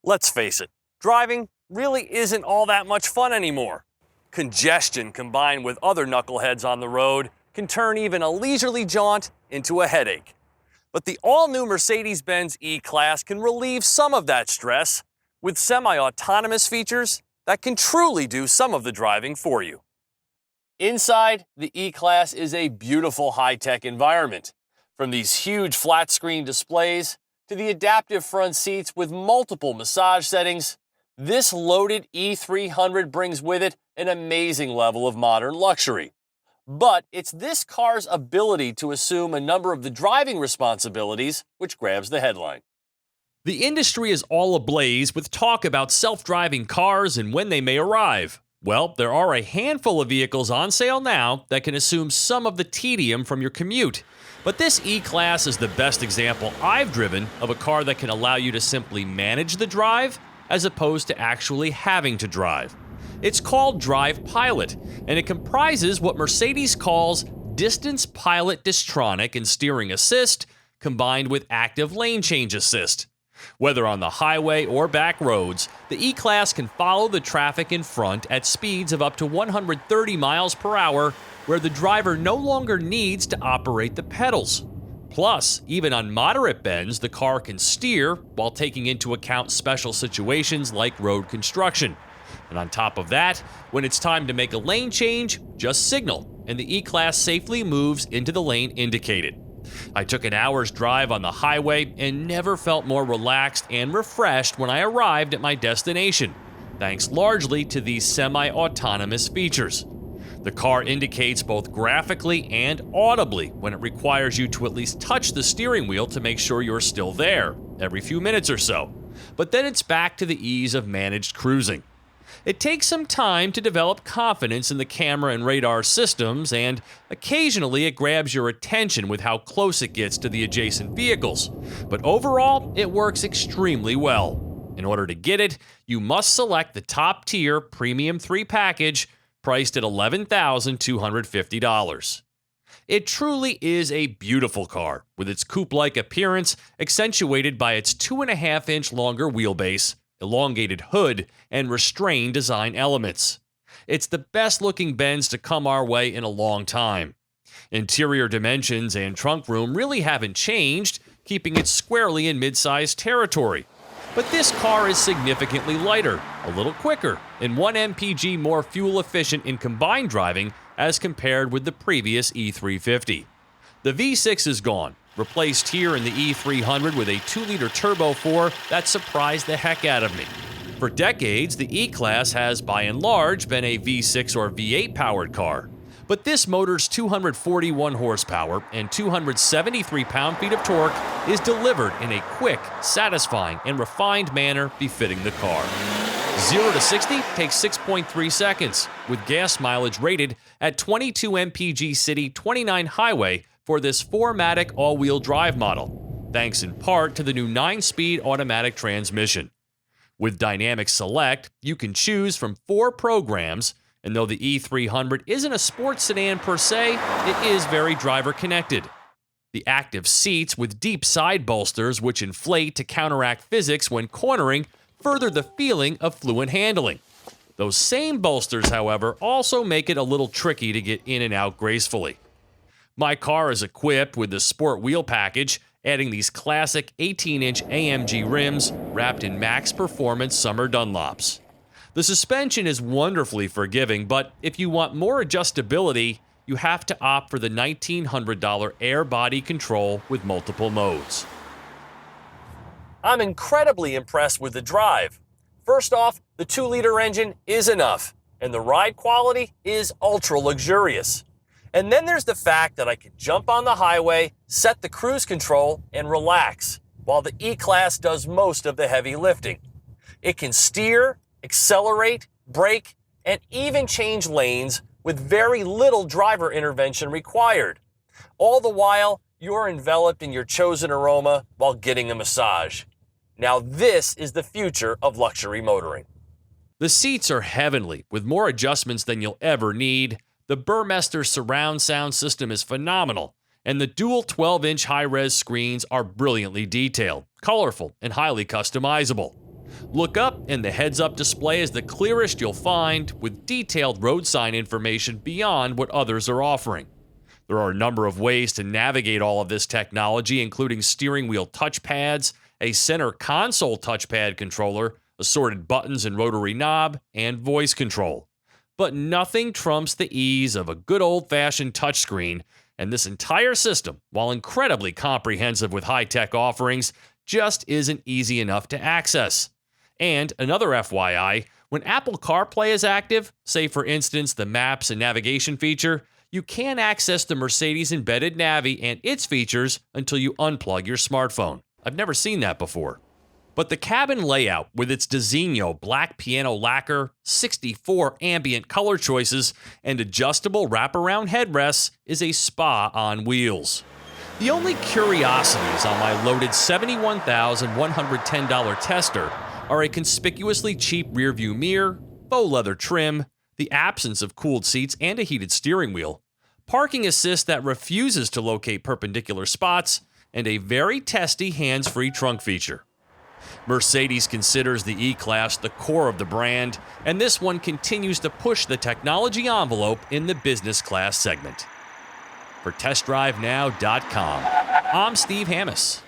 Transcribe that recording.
Let's face it, driving really isn't all that much fun anymore. Congestion combined with other knuckleheads on the road can turn even a leisurely jaunt into a headache. But the all-new Mercedes-Benz E-Class can relieve some of that stress with semi-autonomous features that can truly do some of the driving for you. Inside, the E-Class is a beautiful high-tech environment. From these huge flat-screen displays to the adaptive front seats with multiple massage settings, this loaded E300 brings with it an amazing level of modern luxury. But it's this car's ability to assume a number of the driving responsibilities which grabs the headline. The industry is all ablaze with talk about self-driving cars and when they may arrive. Well, there are a handful of vehicles on sale now that can assume some of the tedium from your commute. But this E-Class is the best example I've driven of a car that can allow you to simply manage the drive as opposed to actually having to drive. It's called Drive Pilot, and it comprises what Mercedes calls Distance Pilot Distronic and Steering Assist, combined with Active Lane Change Assist. Whether on the highway or back roads, the E-Class can follow the traffic in front at speeds of up to 130 miles per hour, where the driver no longer needs to operate the pedals. Plus, even on moderate bends, the car can steer while taking into account special situations like road construction. And on top of that, when it's time to make a lane change, just signal, and the E-Class safely moves into the lane indicated. I took an hour's drive on the highway and never felt more relaxed and refreshed when I arrived at my destination, thanks largely to these semi-autonomous features. The car indicates both graphically and audibly when it requires you to at least touch the steering wheel to make sure you're still there, every few minutes or so. But then it's back to the ease of managed cruising. It takes some time to develop confidence in the camera and radar systems, and occasionally it grabs your attention with how close it gets to the adjacent vehicles. But overall, it works extremely well. In order to get it, you must select the top-tier Premium 3 package, priced at $11,250. It truly is a beautiful car, with its coupe-like appearance accentuated by its 2.5-inch longer wheelbase, elongated hood, and restrained design elements. It's the best-looking Benz to come our way in a long time. Interior dimensions and trunk room really haven't changed, keeping it squarely in mid-size territory. But this car is significantly lighter, a little quicker, and 1 mpg more fuel-efficient in combined driving as compared with the previous E350. The V6 is gone, replaced here in the E300 with a 2-liter Turbo 4 that surprised the heck out of me. For decades, the E-Class has by and large been a V6 or V8 powered car. But this motor's 241 horsepower and 273 pound-feet of torque is delivered in a quick, satisfying, and refined manner befitting the car. 0 to 60 takes 6.3 seconds, with gas mileage rated at 22 mpg city, 29 highway for this 4MATIC all-wheel drive model, thanks in part to the new 9-speed automatic transmission. With Dynamic Select, you can choose from 4 programs, and though the E300 isn't a sports sedan per se, it is very driver-connected. The active seats with deep side bolsters which inflate to counteract physics when cornering further the feeling of fluent handling. Those same bolsters, however, also make it a little tricky to get in and out gracefully. My car is equipped with the Sport Wheel package, adding these classic 18-inch AMG rims wrapped in Max Performance Summer Dunlops. The suspension is wonderfully forgiving, but if you want more adjustability, you have to opt for the $1,900 air body control with multiple modes. I'm incredibly impressed with the drive. First off, the 2-liter engine is enough, and the ride quality is ultra luxurious. And then there's the fact that I can jump on the highway, set the cruise control, and relax, while the E-Class does most of the heavy lifting. It can steer, accelerate, brake, and even change lanes with very little driver intervention required. All the while, you're enveloped in your chosen aroma while getting a massage. Now this is the future of luxury motoring. The seats are heavenly, with more adjustments than you'll ever need. The Burmester surround sound system is phenomenal, and the dual 12-inch high-res screens are brilliantly detailed, colorful, and highly customizable. Look up, and the heads-up display is the clearest you'll find, with detailed road sign information beyond what others are offering. There are a number of ways to navigate all of this technology, including steering wheel touchpads, a center console touchpad controller, assorted buttons and rotary knob, and voice control. But nothing trumps the ease of a good old-fashioned touchscreen, and this entire system, while incredibly comprehensive with high-tech offerings, just isn't easy enough to access. And another FYI, when Apple CarPlay is active, say for instance the Maps and navigation feature, you can't access the Mercedes embedded Navi and its features until you unplug your smartphone. I've never seen that before. But the cabin layout, with its Designo black piano lacquer, 64 ambient color choices, and adjustable wraparound headrests, is a spa on wheels. The only curiosities on my loaded $71,110 Tester are a conspicuously cheap rearview mirror, faux leather trim, the absence of cooled seats and a heated steering wheel, parking assist that refuses to locate perpendicular spots, and a very testy hands-free trunk feature. Mercedes considers the E-Class the core of the brand, and this one continues to push the technology envelope in the business class segment. For TestDriveNow.com, I'm Steve Hammis.